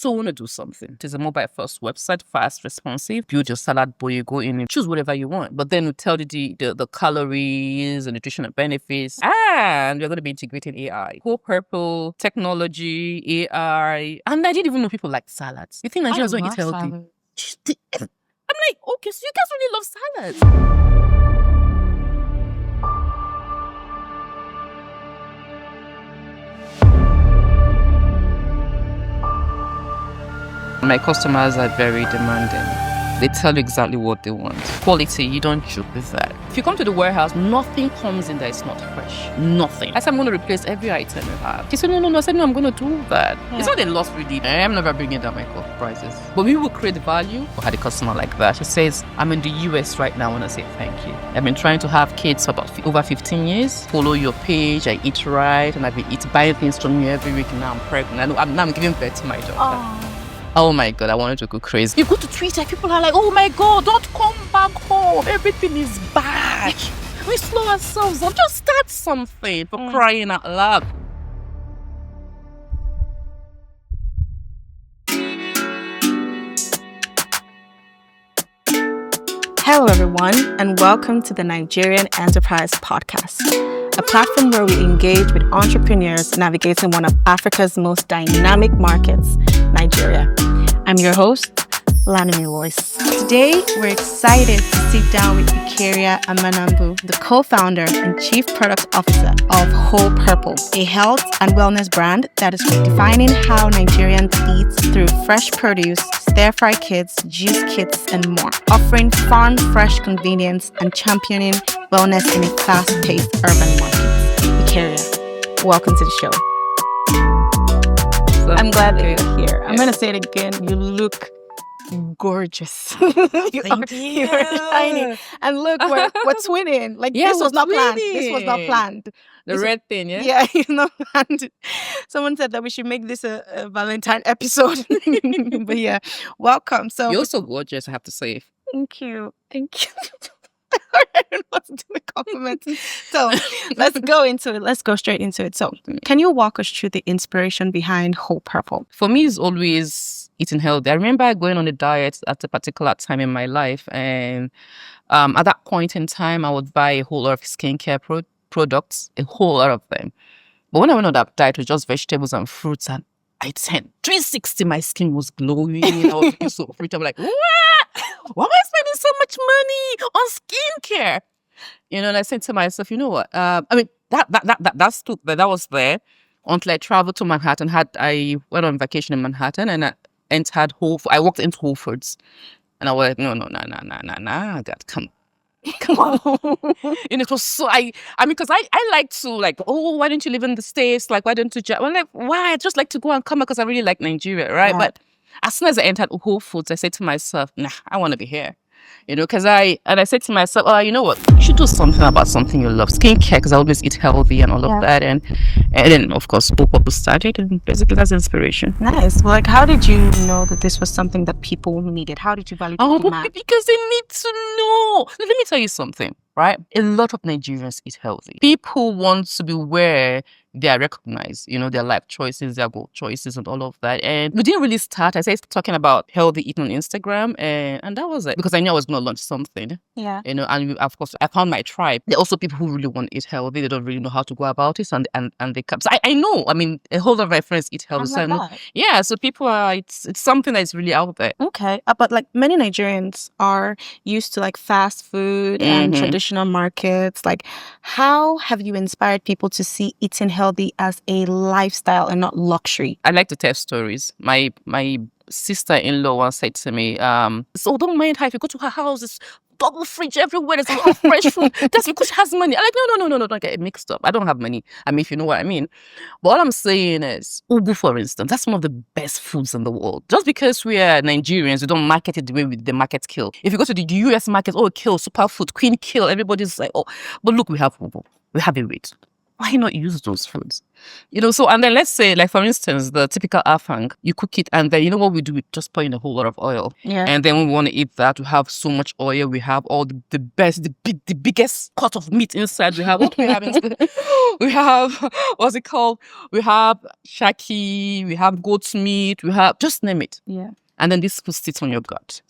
So we want to do something. It is a mobile first website, fast, responsive. Build your salad bowl, you go in and choose whatever you want. But then we tell you the calories, the nutritional benefits, and we're going to be integrating AI. Whole purple, technology, AI. And I didn't even know people like salads. You think Nigerians don't eat healthy? I'm like, okay, so you guys really love salads. My customers are very demanding. They tell you exactly what they want. Quality, you don't joke with that. If you come to the warehouse, nothing comes in that is not fresh. Nothing. I said, I'm going to replace every item you have. He said, no. I said, no, I'm going to do that. Yeah. It's not a loss really. I'm never bringing down my prices. But we will create value. I had a customer like that. She says, I'm in the US right now. I want to say thank you. I've been trying to have kids for about over 15 years. Follow your page. I eat right. And I've been buying things from you every week. Now I'm pregnant. I'm giving birth to my daughter. Oh my God, I wanted to go crazy. You go to Twitter, people are like, oh my God, don't come back home. Everything is bad. We slow ourselves up. Just start something for crying out loud. Hello, everyone, and welcome to the Nigerian Enterprise Podcast, a platform where we engage with entrepreneurs navigating one of Africa's most dynamic markets, Nigeria. I'm your host, Lanumi Royce. Today, we're excited to sit down with Eucharia Amanambu, the co-founder and chief product officer of Whole Purple, a health and wellness brand that is redefining how Nigerians eat through fresh produce, stir-fry kits, juice kits, and more, offering fun, fresh convenience and championing wellness in a fast-paced urban market. Eucharia, welcome to the show. I'm glad that you're here. I'm going to say it again. You look gorgeous. you are shiny. And look, we're twinning. Like, this was not planned. This was not planned. The red thing, yeah? Yeah, you know. And someone said that we should make this a Valentine episode. But yeah, welcome. So you're so gorgeous, I have to say. Thank you. I don't know what to do with compliments. So let's go into it. Let's go straight into it. So can you walk us through the inspiration behind Whole Purple? For me, it's always eating healthy. I remember going on a diet at a particular time in my life. And at that point in time, I would buy a whole lot of skincare products, a whole lot of them. But when I went on that diet, it was just vegetables and fruits. And I turned 360, my skin was glowing. I was looking so pretty. I'm like, what? Why am I spending so much money on skincare? You know, and I said to myself, you know what? I mean, that was there until I traveled to Manhattan. I went on vacation in Manhattan and I entered I walked into Whole Foods, and I was like, no, God, come on. And it was so, I mean, because I like to, like, oh, why don't you live in the States? Like, why don't you, I'm like, why? I just like to go and come because I really like Nigeria, right? Yeah. But as soon as I entered Whole Foods, I said to myself, nah, I want to be here. You know, because I said to myself, oh, you know what? You should do something about something you love. Skincare, because I always eat healthy and all of that. And then, of course, Whole Purple started. And basically, that's inspiration. Nice. Well, like, how did you know that this was something that people needed? How did you validate it? Because they need to know. Let me tell you something, right? A lot of Nigerians eat healthy. People want to be where they are recognized, you know, their life choices, their goal choices, and all of that. And we didn't really start. I started talking about healthy eating on Instagram, and that was it. Because I knew I was going to launch something. Yeah. You know, and of course, I found my tribe. There are also people who really want to eat healthy. They don't really know how to go about it, and they come. So I know. I mean, a whole lot of my friends eat healthy. So I know. Yeah. So people are. It's something that's really out there. Okay, but like many Nigerians are used to like fast food and traditional markets. Like, how have you inspired people to see eating healthy as a lifestyle and not luxury? I like to tell stories. My sister-in-law once said to me, so don't mind her if you go to her house, it's double fridge everywhere, there's a lot of fresh food. That's because she has money. I'm like, no, don't get it mixed up. I don't have money. I mean, if you know what I mean. But what I'm saying is, ugu, for instance, that's one of the best foods in the world. Just because we are Nigerians, we don't market it the way the market kill. If you go to the US market, kill, superfood, queen kill, everybody's like, oh. But look, we have ugu. We have it. Why not use those foods? So, and then let's say, like, for instance, the typical afang, you cook it, and then you know what we do? We just put in a whole lot of oil. Yeah. And then we want to eat that. We have so much oil. We have all the best, the biggest cut of meat inside. We have what we have inside. We have, what's it called? We have shaki, we have goat's meat, we have, just name it. Yeah. And then this food sits in your gut,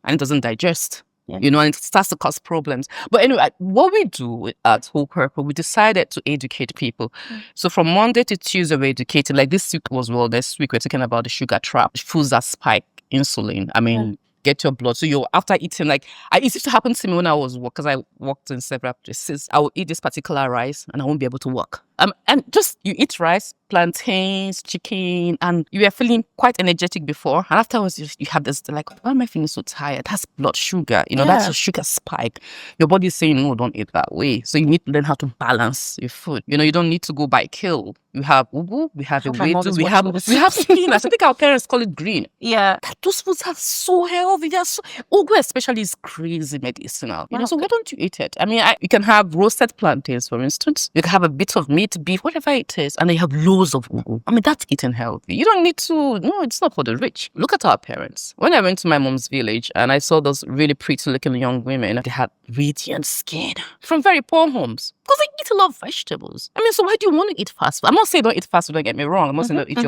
and it doesn't digest. Yeah. And it starts to cause problems. But anyway, what we do at Whole Purple, we decided to educate people. So from Monday to Tuesday, we're educating. Like this week was this week we're talking about the sugar trap, foods that spike insulin. I mean, get your blood. So you're after eating, like, it used to happen to me when I was because I worked in several places. I would eat this particular rice and I won't be able to work. And just you eat rice, plantains, chicken, and you were feeling quite energetic before. And afterwards, you have this, like, why am I feeling so tired? That's blood sugar. That's a sugar spike. Your body is saying, no, don't eat that way. So you need to learn how to balance your food. You don't need to go by kill. We have ugu, we have ewedu, we have spinach. I think our parents call it green. Yeah. Those foods are so healthy. Ugu especially is crazy medicinal. So why don't you eat it? I mean, you can have roasted plantains, for instance. You can have a bit of meat, beef, whatever it is, and they have loads of ugu. I mean, that's eating healthy. You don't need to. No, it's not for the rich. Look at our parents. When I went to my mom's village and I saw those really pretty-looking young women, they had radiant skin from very poor homes because they eat a lot of vegetables. I mean, so why do you want to eat fast food? I'm not saying don't eat fast food. Don't get me wrong. I'm not saying don't eat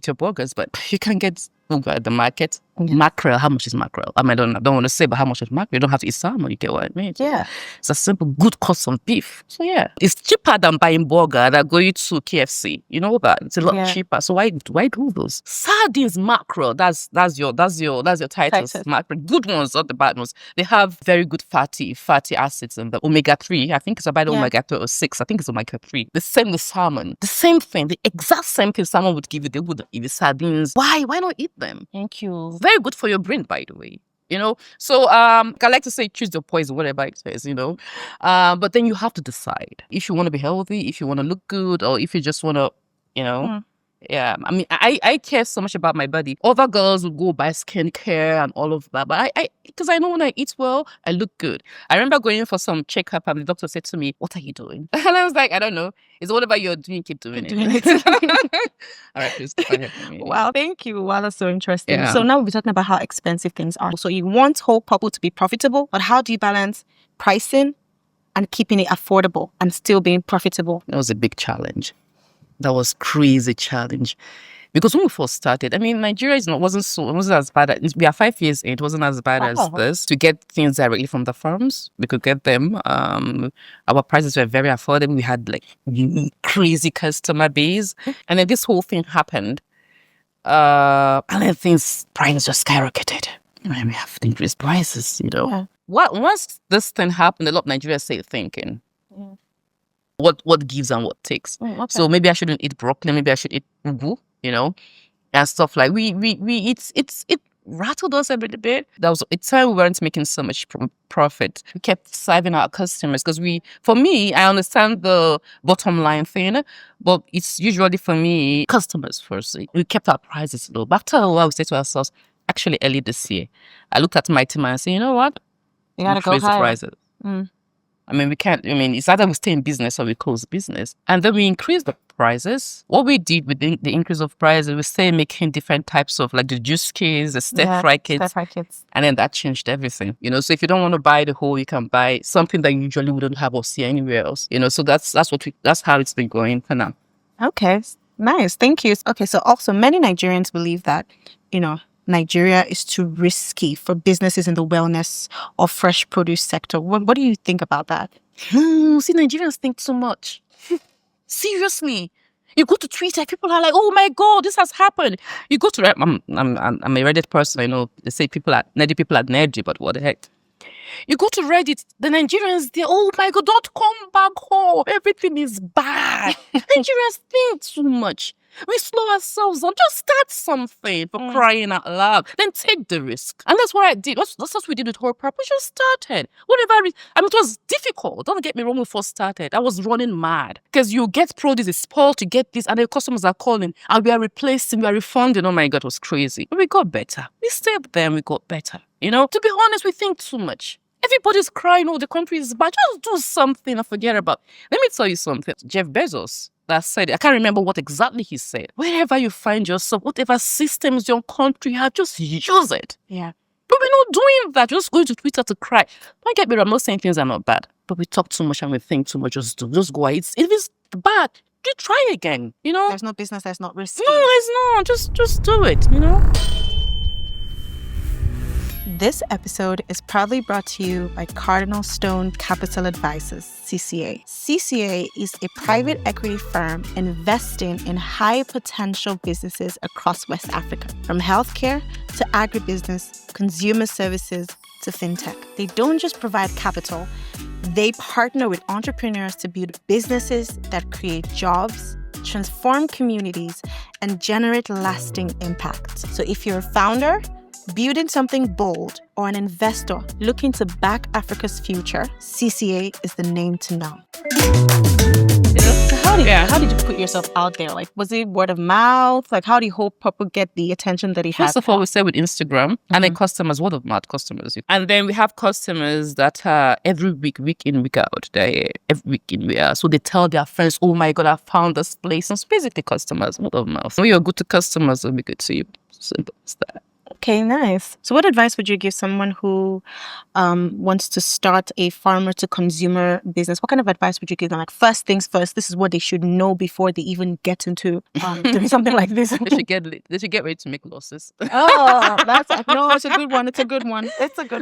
your burgers, but you can get ugu at the market. Mackerel, how much is mackerel? I mean, I don't want to say, but how much is mackerel? You don't have to eat salmon, you get what I mean? Yeah. It's a simple, good cost of beef. So yeah, it's cheaper than buying burger than going to KFC. You know that? It's a lot cheaper. So why do those? Sardines, mackerel, that's your titles. Mackerel. Good ones, not the bad ones. They have very good fatty acids in the omega-3. I think it's about omega-3 or 6. I think it's omega-3. The same with salmon. The same thing. The exact same thing salmon would give you, they would give you sardines. Why not eat them? Thank you. Very good for your brain, by the way. So I like to say choose your poison, whatever it is, but then you have to decide if you want to be healthy, if you want to look good, or if you just want to, yeah. I mean, I care so much about my body. Other girls will go buy skincare and all of that, but because I know when I eat well, I look good. I remember going in for some checkup and the doctor said to me, "What are you doing?" And I was like, "I don't know. It's whatever you're doing, keep doing it." All right, please go ahead. Wow, thank you. Wow, that's so interesting. Yeah. So now we're talking about how expensive things are. So you want Whole Purple to be profitable, but how do you balance pricing and keeping it affordable and still being profitable? That was a big challenge. That was crazy challenge. Because when we first started, I mean, Nigeria wasn't as bad. We are 5 years in. It wasn't as bad as this. To get things directly from the farms, we could get them. Our prices were very affordable. We had like crazy customer base. And then this whole thing happened. And then prices just skyrocketed. And we have to increase prices, Yeah. Once this thing happened, a lot of Nigerians started thinking, what gives and what takes. Okay. So maybe I shouldn't eat broccoli. Maybe I should eat ugu, and stuff like it rattled us a little bit. That was a time we weren't making so much profit. We kept serving our customers because for me, I understand the bottom line thing, but it's usually for me, customers first. We kept our prices low. But after a while, we said to ourselves, actually early this year, I looked at my team and I said, you know what? You gotta go Raise the higher. prices. I mean, we can't, it's either we stay in business or we close business. And then we increase the prices. What we did with the increase of prices, we started making different types of, like the juice kits, the stir-fry kits. And then that changed everything. So if you don't want to buy the whole, you can buy something that you usually wouldn't have or see anywhere else. So that's how it's been going for now. Okay, nice. Thank you. Okay, so also many Nigerians believe that, Nigeria is too risky for businesses in the wellness or fresh produce sector. What do you think about that? See, Nigerians think too much. Seriously. You go to Twitter, people are like, "Oh my God, this has happened." You go to I'm a Reddit person. They say people are nerdy, but what the heck? You go to Reddit, the Nigerians, they're, "Oh my God, don't come back home. Everything is bad." Nigerians think too much. We slow ourselves down. Just start something, for crying out loud. Then take the risk. And that's what I did. That's what we did with Whole Purple. We just started. It was difficult. Don't get me wrong, when we first started. I was running mad. Because you get produce, it's spoiled, you get this, and the customers are calling, and we are replacing, we are refunding. Oh my God, it was crazy. But we got better. We stayed there and we got better. To be honest, we think too much. Everybody's crying, oh, the country is bad. Just do something and forget about. Let me tell you something. Jeff Bezos that said it. I can't remember what exactly he said. Wherever you find yourself, whatever systems your country have, just use it. Yeah. But we're not doing that. Just going to Twitter to cry. Don't get me wrong. I'm not saying things are not bad. But we talk too much and we think too much. Just go. If it's bad, you try again. You know? There's no business that's not risky. No, it's not. Just do it, you know? This episode is proudly brought to you by Cardinal Stone Capital Advisors, CCA. CCA is a private equity firm investing in high potential businesses across West Africa, from healthcare to agribusiness, consumer services to fintech. They don't just provide capital, they partner with entrepreneurs to build businesses that create jobs, transform communities, and generate lasting impact. So if you're a founder, building something bold, or an investor looking to back Africa's future, CCA is the name to know. So how did you put yourself out there? Like, was it word of mouth? Like, how do you hope people get the attention that he has? First of all, we start with Instagram, and then customers, word of mouth customers. And then we have customers that every week in, week out, so they tell their friends, oh my God, I found this place. And it's basically customers, word of mouth. When you're good to customers, they'll be good to you. Simple as that. Okay, nice. So what advice would you give someone who wants to start a farmer to consumer business? What kind of advice would you give them? Like, first things first, this is what they should know before they even get into doing something like this. They should get ready to make losses. Oh, it's a good one.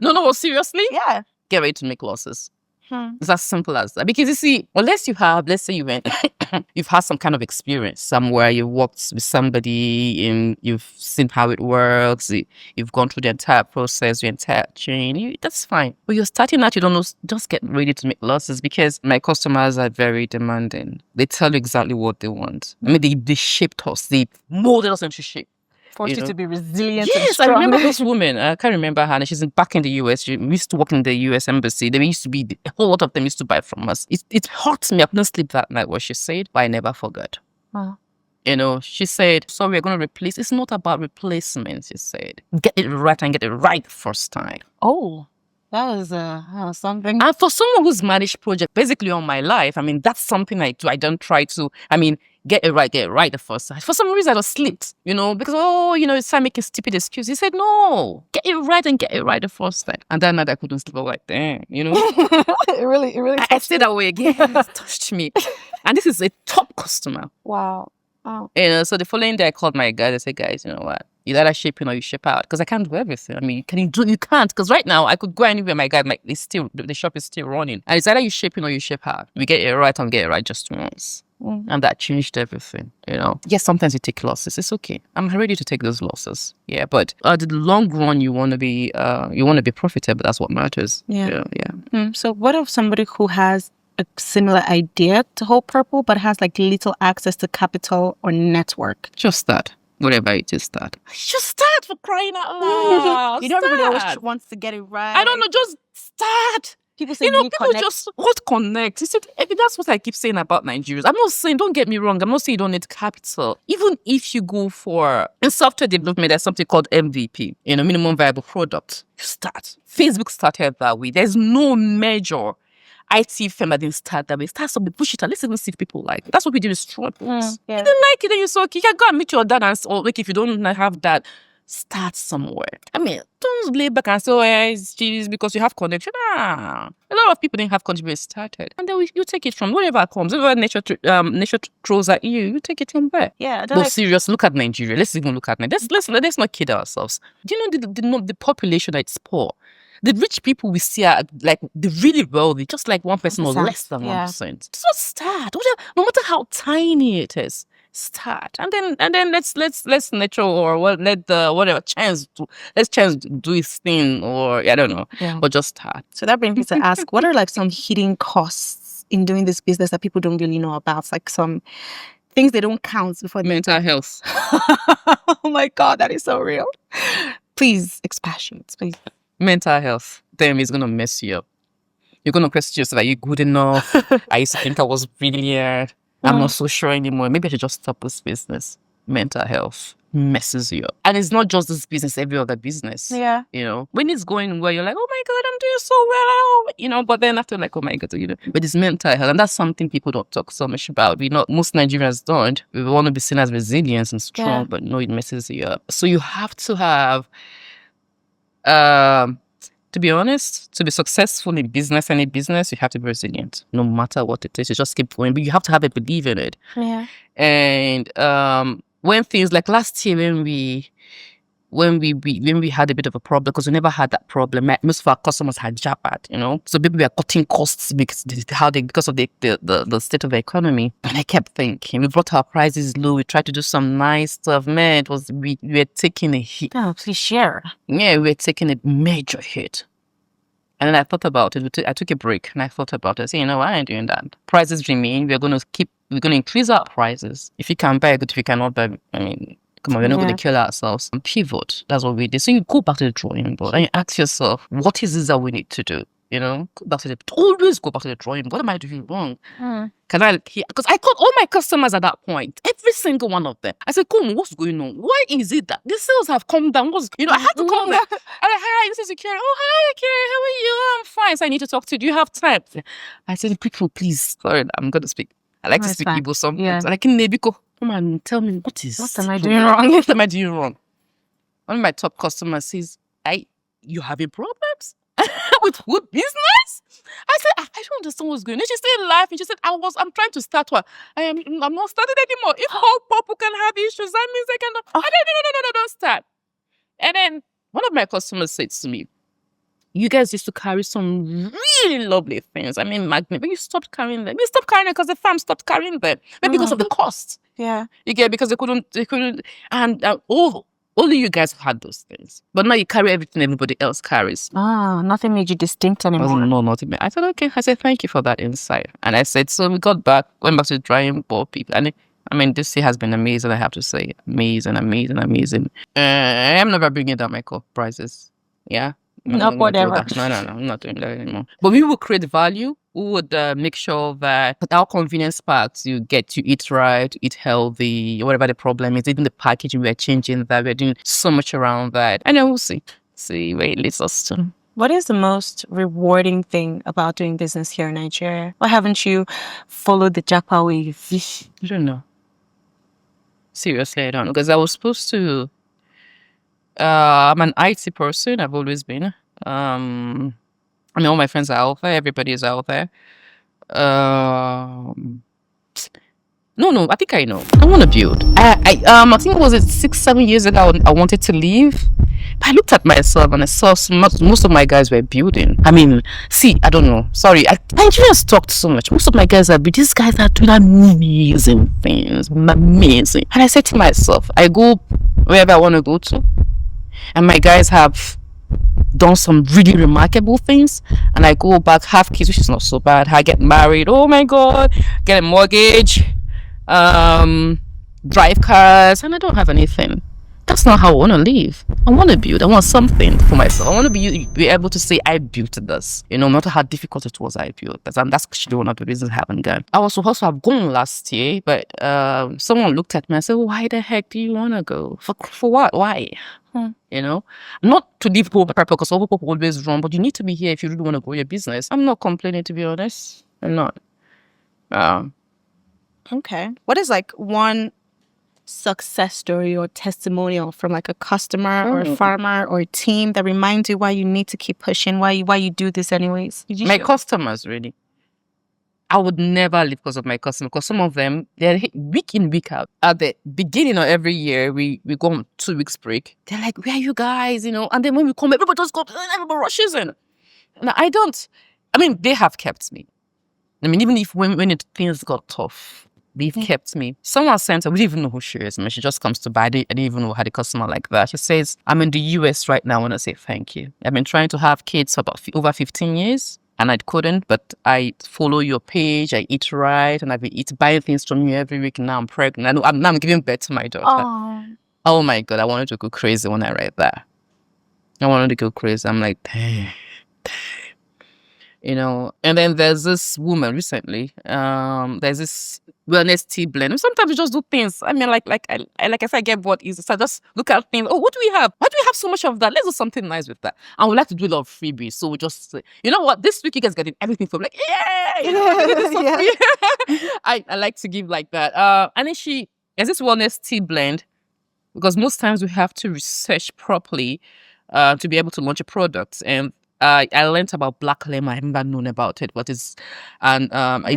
No, seriously? Yeah. Get ready to make losses. It's as simple as that. Because you see, let's say you've had some kind of experience somewhere, you worked with somebody and you've seen how it works, you've gone through the entire process, the entire chain, that's fine. But you're starting out, you don't know, just get ready to make losses, because my customers are very demanding. They tell you exactly what they want. I mean, they shaped us, they molded us into shape. Forced you to be resilient. Yes, I remember this woman. I can't remember her. She's back in the US. She used to work in the US embassy. There used to be a whole lot of them used to buy from us. It hurts me. I couldn't sleep that night, what she said, but I never forgot. Wow. You know, she said, so we're going to replace. It's not about replacement, she said. Get it right and get it right the first time. Oh, that was something. And for someone who's managed projects basically all my life, I mean, that's something I do. I don't try to, get it right the first time. For some reason, I just slipped, because, it's time making stupid excuse. He said, no, get it right the first time. And that night I couldn't sleep. I was like, damn, It really I stayed that way again. It touched me. And this is a top customer. Wow. Oh. So the following day I called my guys. I said, guys, you know what? You either ship in or you ship out, because I can't do everything. I mean, you can't, because right now I could go anywhere. My guy, the shop is still running, and it's either you ship in or you ship out. We get it right and get it right just once, and that changed everything. Yes, sometimes you take losses. It's okay. I'm ready to take those losses. Yeah, but the long run, you want to be profitable. That's what matters. Yeah. So, what if somebody who has a similar idea to Whole Purple, but has like little access to capital or network? Just start. Whatever it is, start. Just start, for crying out loud. Everybody always wants to get it right. I don't know, just start. People say people just what connect. That's what I keep saying about Nigerians. I'm not saying, don't get me wrong, I'm not saying you don't need capital. Even if you go in software development, there's something called MVP, minimum viable product. You start. Facebook started that way. There's no major IT firm that didn't start that way. Start something, push it, and let's even see if people like it. That's what we do with strong books. Yeah. You don't like it, then you say, okay, you can go and meet your dad, or like if you don't have that, start somewhere. I mean, don't lay back and say, oh, it's because you have connection. A lot of people didn't have connection when it started. And then you take it from wherever it comes. Wherever nature throws at you, you take it from there. Yeah. But serious, look at Nigeria. Let's even look at Nigeria. Let's not kid ourselves. Do you know the population that's poor? The rich people we see are like the really wealthy, just like 1% or less than 1%. Just start. No matter how tiny it is, start. And then let's nature or let the whatever chance do its thing, or I don't know. Yeah. But just start. So that brings me to ask, what are like some hidden costs in doing this business that people don't really know about? Like some things they don't count before. Mental health. Oh my God, that is so real. Please expatiate, please. Mental health, then it's going to mess you up. You're going to question yourself, are you good enough? I used to think I was brilliant. I'm not so sure anymore. Maybe I should just stop this business. Mental health. messes you up. And it's not just this business, every other business. Yeah. You know, when it's going well, you're like, oh my God, I'm doing so well. You know, but then after, like, oh my God, you know, but it's mental health. And that's something people don't talk so much about. Most Nigerians don't. We want to be seen as resilient and strong, but no, it messes you up. So you have to have, to be honest, to be successful in business, any business, you have to be resilient, no matter what it is. You just keep going, but you have to have a belief in it. Yeah. And when things like last year, when we had a bit of a problem, because we never had that problem, most of our customers had jabbered, you know. So people were cutting costs because of the state of the economy. And I kept thinking, we brought our prices low. We tried to do some nice stuff. Man, we were taking a hit. Oh, please share. Yeah, we were taking a major hit. And then I thought about it. I took a break and I thought about it. I said, you know, I ain't doing that. Prices remain. We're going to increase our prices. If you can buy good, if you cannot buy, I mean, come on, we're not going to kill ourselves. Pivot. That's what we did. So you go back to the drawing board and you ask yourself, what is this that we need to do? You know, always go back to the drawing board. What am I doing wrong? Because I called all my customers at that point, every single one of them. I said, come, what's going on? Why is it that the sales have come down? I had to call them. I'm like, hi, this is Eucharia. Oh, hi, Eucharia. How are you? I'm fine. So I need to talk to you. Do you have time? I said, quickly, please. Sorry, I'm going to speak. I like to speak Igbo sometimes. Yeah. I like Nebiko. Come and tell me what am I doing wrong? What am I doing wrong? One of my top customers says, you having problems with good business? I said, I don't understand what's going on. She said, laughing. She said, I'm trying to start one. I'm not starting anymore. If all people can have issues, that means they cannot. I said, no, don't start. And then one of my customers said to me, you guys used to carry some really lovely things. I mean, magnet, but you stopped carrying them. You stopped carrying them because the farm stopped carrying them. Maybe because of the cost. Yeah. You get, because they couldn't, and only you guys had those things. But now you carry everything everybody else carries. Nothing made you distinct anymore. No, nothing. I said, okay. I said, thank you for that insight. And I said, so we went back to the drawing board, people. And I mean, this year has been amazing, I have to say. Amazing. I am never bringing down my prices. Yeah. Not whatever. No, I'm not doing that anymore. But we will create value. We would make sure that our convenience packs, you eat right, eat healthy, whatever the problem is. Even the packaging, we're changing that. We're doing so much around that. And then we'll see where it leads us to. What is the most rewarding thing about doing business here in Nigeria? Why haven't you followed the Japa wave? I don't know. Seriously, I don't know. Because I was supposed to... I'm an IT person. I've always been. I mean, all my friends are out there. Everybody is out there. No, I think I know. I want to build. I think it was 6-7 years ago I wanted to leave. But I looked at myself and I saw most of my guys were building. I mean, I don't know. Sorry, Nigerians talked so much. Most of my guys these guys are doing amazing things. Amazing. And I said to myself, I go wherever I want to go to. And my guys have done some really remarkable things. And I go back, have kids, which is not so bad. I get married. Oh my God. Get a mortgage. Drive cars. And I don't have anything. That's not how I want to live. I want to build. I want something for myself. I want to be able to say, I built this. You know, no matter how difficult it was, I built this. And that's actually one of the reasons I haven't gone. I was supposed to have gone last year, but someone looked at me and said, why the heck do you want to go? For what? Why? You know, not to leave people because all people always wrong, but you need to be here if you really want to grow your business. I'm not complaining, to be honest. I'm not. Okay. What is like one success story or testimonial from like a customer or a farmer or a team that reminds you why you need to keep pushing, why you do this anyways? My customers, really. I would never leave because of my customers, because some of them, they're week in, week out. At the beginning of every year, we go on 2 weeks break. They're like, where are you guys? You know, and then when we come, everybody just goes, everybody rushes in. And I mean, they have kept me. I mean, even if when things got tough, they've kept me. Someone sent her, we didn't even know who she is. I mean, she just comes to buy. I didn't even know how the customer like that. She says, I'm in the US right now. I want to say thank you. I've been trying to have kids for about over 15 years. And I couldn't, but I follow your page, I eat right, and I've been buying things from you every week. Now I'm pregnant. I'm giving birth to my daughter. Aww. Oh my God, I wanted to go crazy when I read that. I wanted to go crazy. I'm like, damn. And then there's this woman recently. There's this wellness tea blend. Sometimes we just do things. I mean, like I said, I get bored easy. So I just look at things. Oh, what do we have? Why do we have so much of that? Let's do something nice with that. And we like to do a lot of freebies. So we just say, you know what? This week you guys getting everything from like, yeah, we did this for free. I like to give like that. And then there's this wellness tea blend, because most times we have to research properly to be able to launch a product. And I learned about black lemon. I've never known about it, but it's a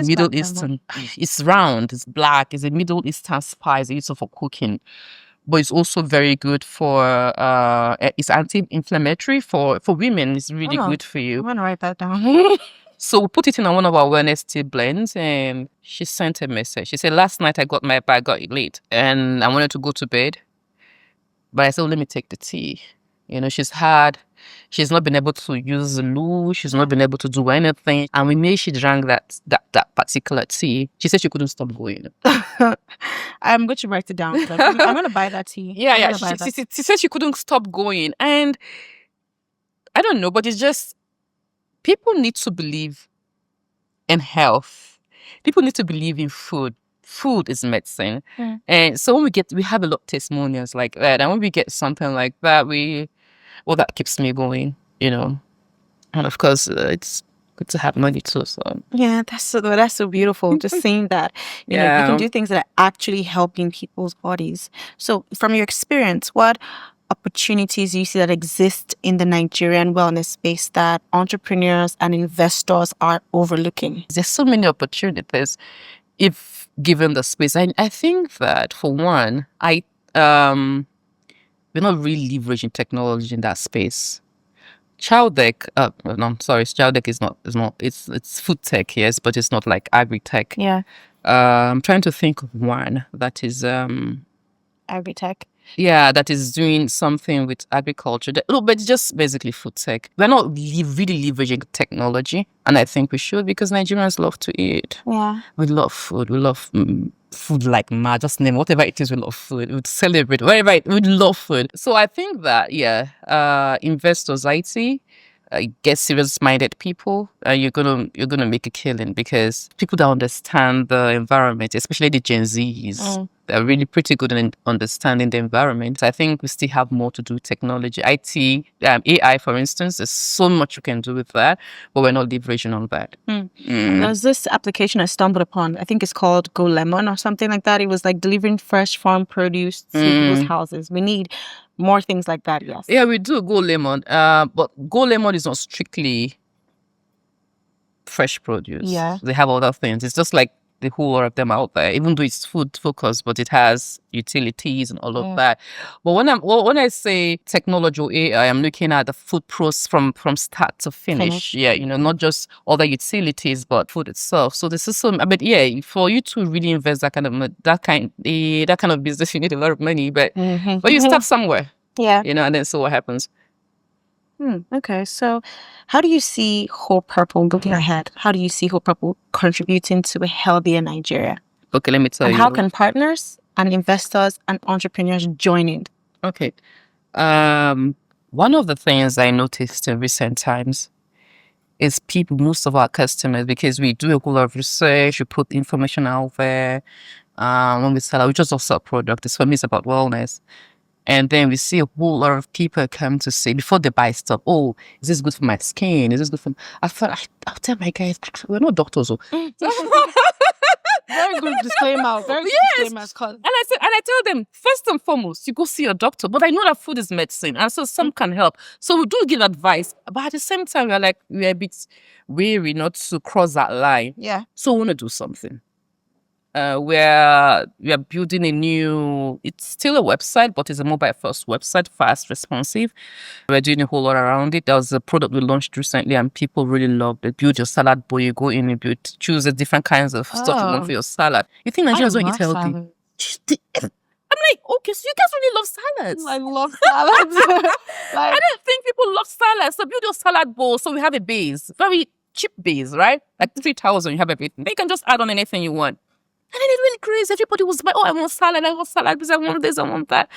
Middle Eastern. It's round, it's black. It's a Middle Eastern spice used for cooking, but it's also very good for. It's anti-inflammatory for women. It's really good for you. I'm gonna write that down. So we put it in one of our wellness tea blends, and she sent a message. She said, "Last night I got it late, and I wanted to go to bed, but I said, let me take the tea." She's not been able to use the loo. She's not been able to do anything. And we made she drank that particular tea. She said she couldn't stop going. I'm going to write it down. I'm going to buy that tea. Yeah. She said she couldn't stop going. And I don't know, but it's just, people need to believe in health. People need to believe in food. Food is medicine. And so when we have a lot of testimonials like that. And when we get something like that, that keeps me going, And of course, it's good to have money too. So yeah, that's so beautiful. Just seeing that, you can do things that are actually helping people's bodies. So, from your experience, what opportunities do you see that exist in the Nigerian wellness space that entrepreneurs and investors are overlooking? There's so many opportunities if given the space. I think that for one, we're not really leveraging technology in that space. Child tech, child tech is not, it's food tech, yes, but it's not like agri-tech. Yeah. I'm trying to think of one that is agri-tech. Yeah, that is doing something with agriculture. But it's just basically food tech. We're not really leveraging technology, and I think we should, because Nigerians love to eat. Yeah. We love food. We love food like mad. Just name whatever it is. We love food. We would celebrate whatever we love food. So I think that investors, IT, get serious-minded people, you're gonna make a killing, because people that understand the environment, especially the Gen Zs, they're really pretty good in understanding the environment. I think we still have more to do with technology, IT, AI, for instance. There's so much you can do with that, but we're not leveraging on that. There's this application I stumbled upon. I think it's called Go Lemon or something like that. It was like delivering fresh farm produce to people's houses. We need more things like that, yes. Yeah, we do Go Lemon. But Go Lemon is not strictly fresh produce. Yeah. They have other things. It's just like the whole lot of them out there, even though it's food focused, but it has utilities and all of that. But when I say technology or AI, I'm looking at the food process from start to finish. Yeah, not just other utilities, but food itself. So this is for you to really invest that kind of business, you need a lot of money. But you start somewhere. Yeah. And then so what happens? Okay, so how do you see Whole Purple looking ahead? How do you see Whole Purple contributing to a healthier Nigeria? Okay, let me tell you. And how can partners and investors and entrepreneurs join in? Okay. One of the things I noticed in recent times is most of our customers, because we do a whole lot of research, we put information out there. When we sell, we just also a product. For me, it's about wellness. And then we see a whole lot of people come to say, before they buy stuff, oh, is this good for my skin? Is this good for I'll tell my guys, we're not doctors. Very good disclaimer. Very good disclaimer. And I tell them, first and foremost, you go see your doctor. But I know that food is medicine, and so some can help. So we do give advice, but at the same time, we're a bit wary not to cross that line. Yeah. So we want to do something. We are building it's still a website, but it's a mobile first website, fast, responsive. We're doing a whole lot around it. There was a product we launched recently and people really loved it. Build your salad bowl, you go in and choose the different kinds of stuff you want for your salad. You think Nigerians don't eat healthy? I'm like, okay, so you guys really love salads. I love salads. I don't think people love salads. So build your salad bowl. So we have a base, very cheap base, right? Like 3,000, you have everything. They can just add on anything you want. And then it's really crazy. Everybody was like, oh, I want salad because I want this, I want that.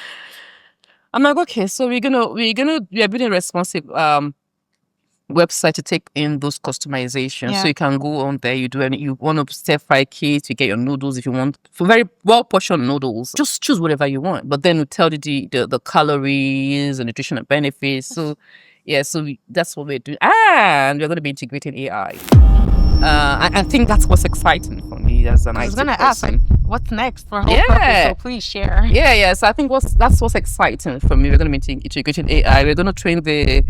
I'm like, okay, so we are building a responsive website to take in those customizations. Yeah. So you can go on there, you want to stir-fry kits, you get your noodles if you want. For very well-portioned noodles, just choose whatever you want. But then we tell you the calories and nutritional benefits. So yeah, so that's what we're doing. And we're going to be integrating AI. I think that's what's exciting for me as an IT person. I was going to ask, like, what's next for Whole Purpose? So please share. Yeah. So I think that's what's exciting for me. We're going to be integrating AI. We're going to train the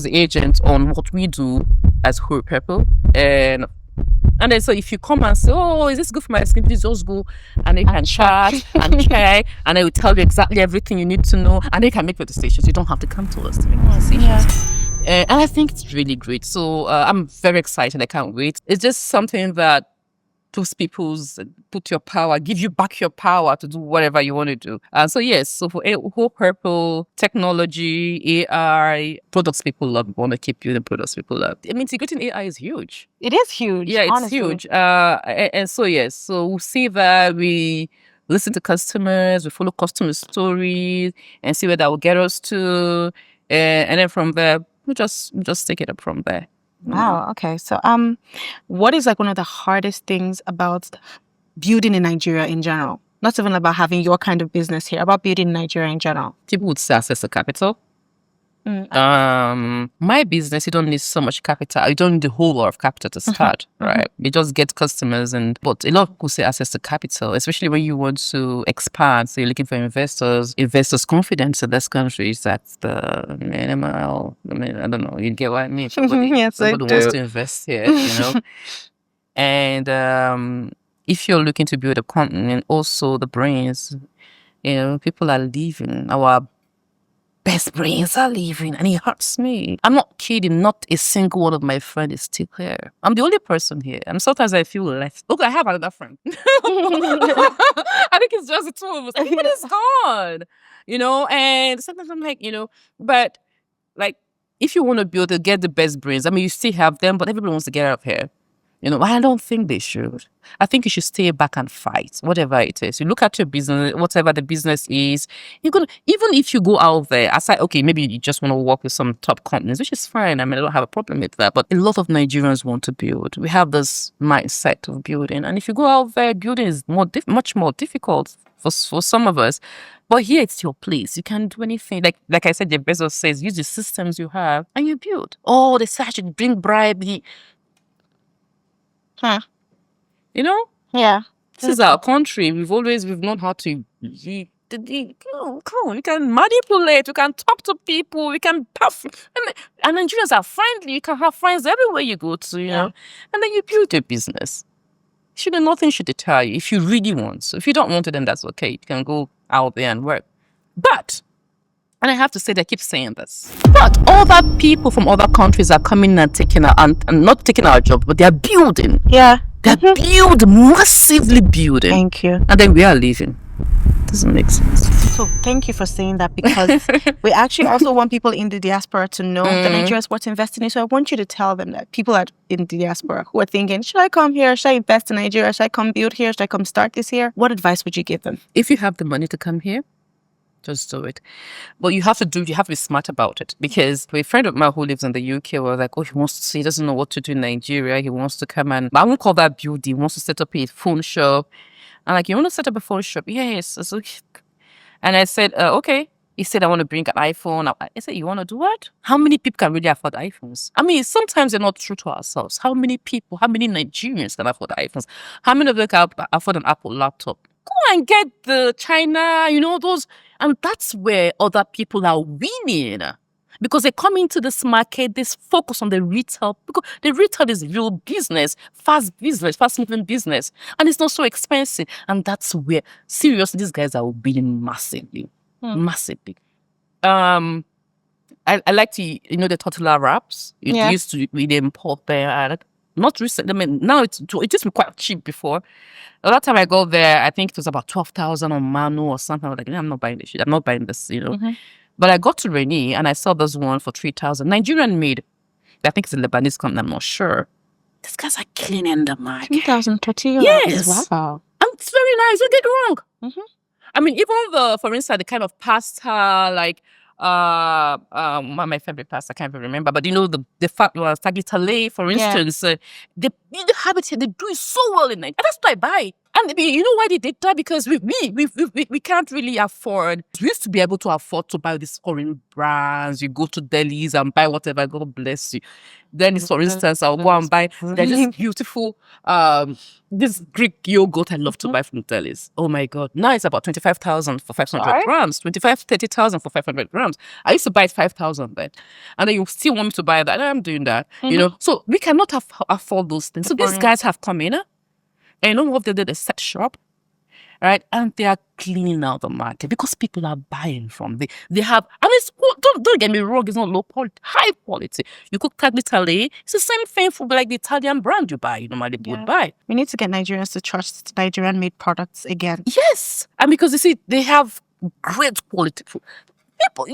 agent on what we do as Whole Purpose. And then so if you come and say, oh, is this good for my skin? Please just go and they can chat and check, and they will tell you exactly everything you need to know, and they can make the decisions. You don't have to come to us to make the decisions. Yeah. And I think it's really great. So I'm very excited. I can't wait. It's just something that give you back your power to do whatever you want to do. So yes, so for Whole Purple, technology, AI, products people love, we want to keep building products people love. I mean, integrating AI is huge. It is huge. Yeah, it's honestly huge. And so yes, so we'll see that we listen to customers, we follow customer stories, and see where that will get us to, and then from there we'll just take it up from there. Wow. Okay. So, what is like one of the hardest things about building in Nigeria in general? Not even about having your kind of business here, about building in Nigeria in general. People would say access to capital. My business, you don't need so much capital. You don't need a whole lot of capital to start, right? You just get customers, but a lot of people say access to capital, especially when you want to expand. So you're looking for investors confidence in this country. That's the minimal. I mean, I don't know. You get what I mean? Yes, I do. Somebody wants to invest here, you know. And if you're looking to build a company, and also the brains, people are leaving. Our best brains are leaving, and it hurts me. I'm not kidding. Not a single one of my friends is still here. I'm the only person here, and sometimes I feel left. Look, I have another friend. I think it's just the two of us. Everybody's gone, and sometimes I'm like, but like, if you want to build and get the best brains, I mean, you still have them, but everybody wants to get out of here. I don't think they should. I think you should stay back and fight, whatever it is. You look at your business, whatever the business is. Even if you go out there, aside, okay, maybe you just want to work with some top companies, which is fine. I mean, I don't have a problem with that. But a lot of Nigerians want to build. We have this mindset of building. And if you go out there, building is much more difficult for some of us. But here, it's your place. You can't do anything. Like I said, Jeff Bezos says, use the systems you have and you build. Oh, they say I should bring bribe. Huh. Yeah. This is our country. We've known how to. Come on, we can manipulate. We can talk to people. We can puff. And Nigerians are friendly. You can have friends everywhere you go to. And then you build your business. Nothing should deter you if you really want. So if you don't want it, then that's okay. You can go out there and work. But. And I have to say, they keep saying this. But other people from other countries are coming and taking and not taking our job, but they're building. Yeah. They're massively building. Thank you. And then we are leaving. Doesn't make sense. So thank you for saying that, because we actually also want people in the diaspora to know that Nigeria is worth investing in. So I want you to tell them that people in the diaspora who are thinking, should I come here? Should I invest in Nigeria? Should I come build here? Should I come start this here? What advice would you give them? If you have the money to come here, just do it. But you have to be smart about it, because a friend of mine who lives in the UK was like, he doesn't know what to do in Nigeria. He wants to come and, I won't call that building. He wants to set up a phone shop. I'm like, you want to set up a phone shop? Yes. And I said, okay. He said, I want to bring an iPhone. I said, you want to do what? How many people can really afford iPhones? I mean, sometimes we're not true to ourselves. How many Nigerians can afford iPhones? How many of them can afford an Apple laptop? Go and get the China, those. And that's where other people are winning, because they come into this market, they focus on the retail, because the retail is real business, fast-moving business, and it's not so expensive. And that's where, seriously, these guys are winning massively. Massively. I like to, the tortilla wraps. It used to be the import there. Not recently. I mean, now it used to be quite cheap before. The last time I go there, I think it was about 12,000 on Manu or something. I was like, I'm not buying this shit. I'm not buying this, But I got to Reni and I saw this one for 3,000. Nigerian made. I think it's a Lebanese company. I'm not sure. These guys are killing in the market. 3,000 tortillas. Yes. Wow. And it's very nice. Don't get it wrong. I mean, even for instance, the kind of pasta, like one of my favorite pasta, I can't even remember, but the fat was tagliatelle, for Yeah. instance. They have it here. They do it so well in it, and that's what I buy. And you know why they did that? Because we can't really afford. We used to be able to afford to buy these foreign brands. You go to delis and buy whatever. God bless you. Then, for instance, I'll go and buy. They're just beautiful. This Greek yogurt I love to buy from delis. Oh my God! Now it's about 25,000 for 500 Alright. grams. 30,000 for 500 grams. I used to buy it 5,000 then, and then you still want me to buy that. I'm doing that. So we cannot afford those things. So these guys have come in. And you know what they did? They set shop, right? And they are cleaning out the market because people are buying from. They have, and it's, don't get me wrong, it's not low quality, high quality. You cook tagliatelle, it's the same thing for like the Italian brand you buy, you normally would buy. We need to get Nigerians to trust Nigerian-made products again. Yes, and because you see, they have great quality food. People, do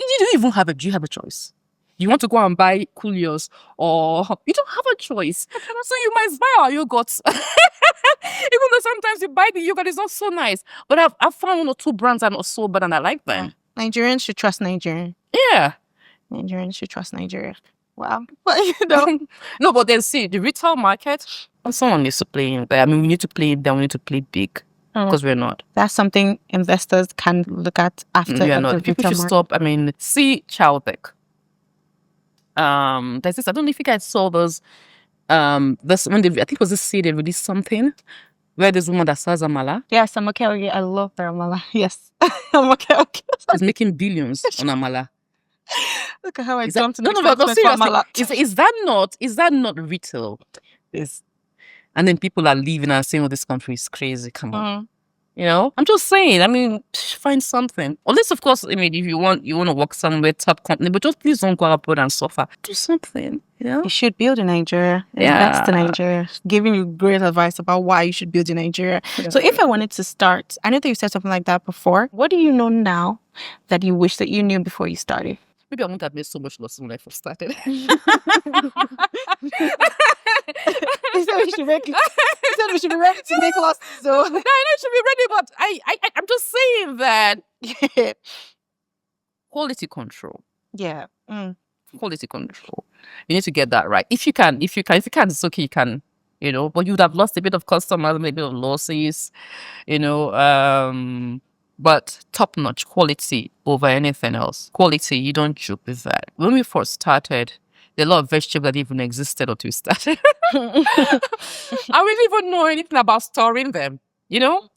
you have a choice? You want to go and buy Coolios, or you don't have a choice. So you might buy our yogurts. Even though sometimes you buy the yogurt, it's not so nice. But I've found 1 or 2 brands that are not so bad and I like them. Nigerians should trust Nigeria. Yeah. Nigerians should trust Nigeria. Wow. But No, but then see, the retail market, someone needs to play in there. I mean, we need to play there, we need to play big. Because we're not. That's something investors can look at after. We are not. People should stop. I mean, see Chowbeck. There's this, I don't know if you guys saw those, this when I think it was this year they released something where this woman that sells amala. Yes, I'm okay. I love their amala. Yes, I'm okay. She's making billions on amala. Look at how I Is jumped that, into no, expensive seriously. amala. Is that not retail? Yes. And then people are leaving and saying, "Oh, this country is crazy." Come on. I'm just saying, I mean, find something. Unless, of course, I mean, if you want to work somewhere, top company, but just please don't go abroad and suffer. Do something, You should build in Nigeria. Yeah. Invest in Nigeria. Giving you great advice about why you should build in Nigeria. Yeah. So if I wanted to start, I know that you said something like that before. What do you know now that you wish that you knew before you started? Maybe I wouldn't have made so much loss when I first started. He said we should be ready to make losses. So I know I should be ready, but I'm just saying that quality control. Yeah. Quality control. You need to get that right. If you can, it's okay, you can, but you would have lost a bit of customers, maybe of losses, but top-notch quality over anything else. Quality, you don't joke with that. When we first started, there are a lot of vegetables that even existed until we started. I didn't even know anything about storing them,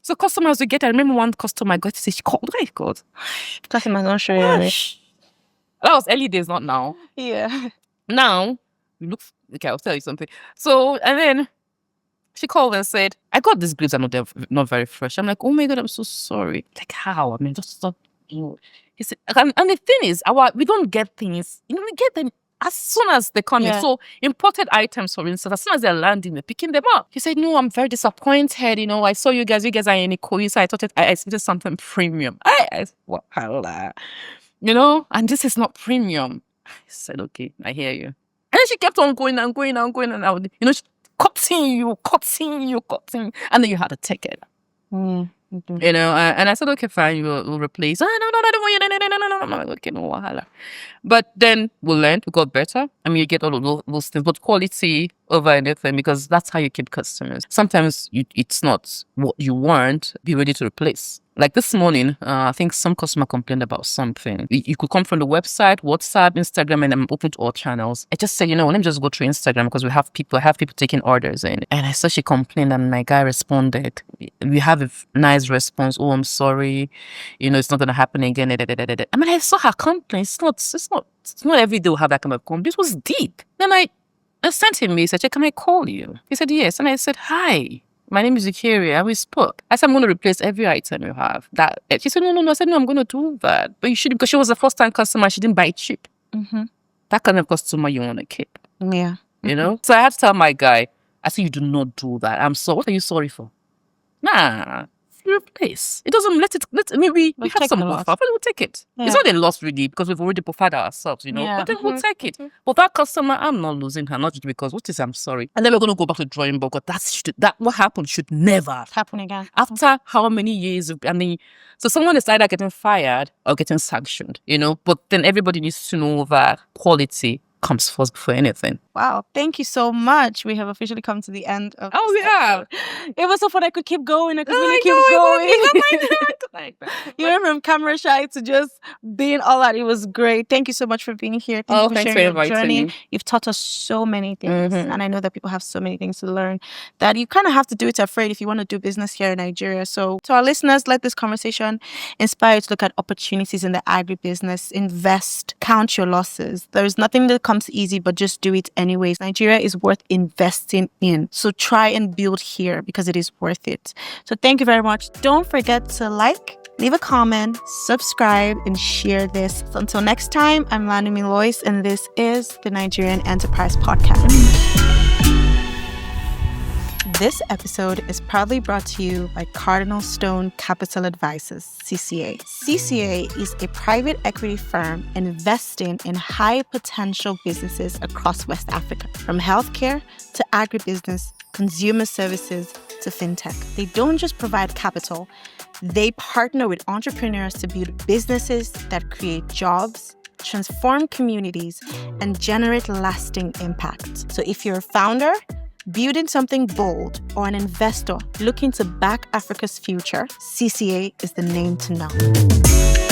So customers would get, I remember one customer got to say, she called, oh my God. Customers don't show you. That was early days, not now. Yeah. Now, okay, I'll tell you something. So, and then she called and said, I got these grapes are not very fresh. I'm like, oh my God, I'm so sorry. Like, how? I mean, just stop. He said, and the thing is, we don't get things, we get them as soon as they come in. So imported items, for instance, as soon as they're landing, we're picking them up. He said, no, I'm very disappointed. I saw you guys are in Ikoyi, so I thought I expected something premium. I what, and this is not premium. I said, okay, I hear you. And then she kept on going and going and going, and I would, she cutting you, and then you had to take it. And I said, okay, fine, we'll replace. No, okay, no wahala. But then we learned, we got better. I mean, you get all of those things, but quality over anything, because that's how you keep customers. Sometimes it's not what you want, be ready to replace. Like this morning, I think some customer complained about something. You could come from the website, WhatsApp, Instagram, and I'm open to all channels. I just said, let me just go through Instagram because I have people taking orders in. And I saw she complained and my guy responded. We have a nice response. Oh, I'm sorry. It's not going to happen again. I mean, I saw her complaint. It's not every day we'll have that kind of complaint. This was deep. Then I sent him a message. I said, can I call you? He said, yes. And I said, hi. My name is Eucharia, and we spoke. I said, I'm going to replace every item you have. She said, no. I said, no, I'm going to do that. But you should, because she was a first-time customer. She didn't buy it cheap. That kind of customer you want to keep. Yeah. So I had to tell my guy, I said, you do not do that. I'm sorry. What are you sorry for? Nah. we replace. It doesn't I mean, we have take some a loss, loss. but we'll take it. Yeah. It's not a loss really because we've already buffered ourselves, Yeah. but then we'll take it. But that customer, I'm not losing her, not just because I'm sorry. And then we're going to go back to the drawing board because that what happened should never Happen again. after how many years so someone is either getting fired or getting sanctioned, but then everybody needs to know that quality comes first before anything. Wow. Thank you so much. We have officially come to the end of Oh, this we have. episode. It was so fun. I could keep going. I could really I keep know, going. like that. You went from camera shy to just being all that. It was great. Thank you so much for being here. Thank you for Thanks sharing for your inviting journey. me. You've taught us so many things. Mhm. And I know that people have so many things to learn that you kind of have to do it afraid if you want to do business here in Nigeria. So to our listeners, let this conversation inspire you to look at opportunities in the agribusiness, invest, count your losses. There is nothing that comes easy, but just do it anyways. Nigeria is worth investing in. So try and build here because it is worth it. So thank you very much. Don't forget to leave a comment, subscribe, and share this. So until next time, I'm Lanu Milois, and this is the Nigerian Enterprise Podcast. This episode is proudly brought to you by Cardinal Stone Capital Advisors, CCA. CCA is a private equity firm investing in high-potential businesses across West Africa, from healthcare to agribusiness, consumer services to fintech. They don't just provide capital, they partner with entrepreneurs to build businesses that create jobs, transform communities, and generate lasting impact. So if you're a founder, building something bold, or an investor looking to back Africa's future, CCA is the name to know.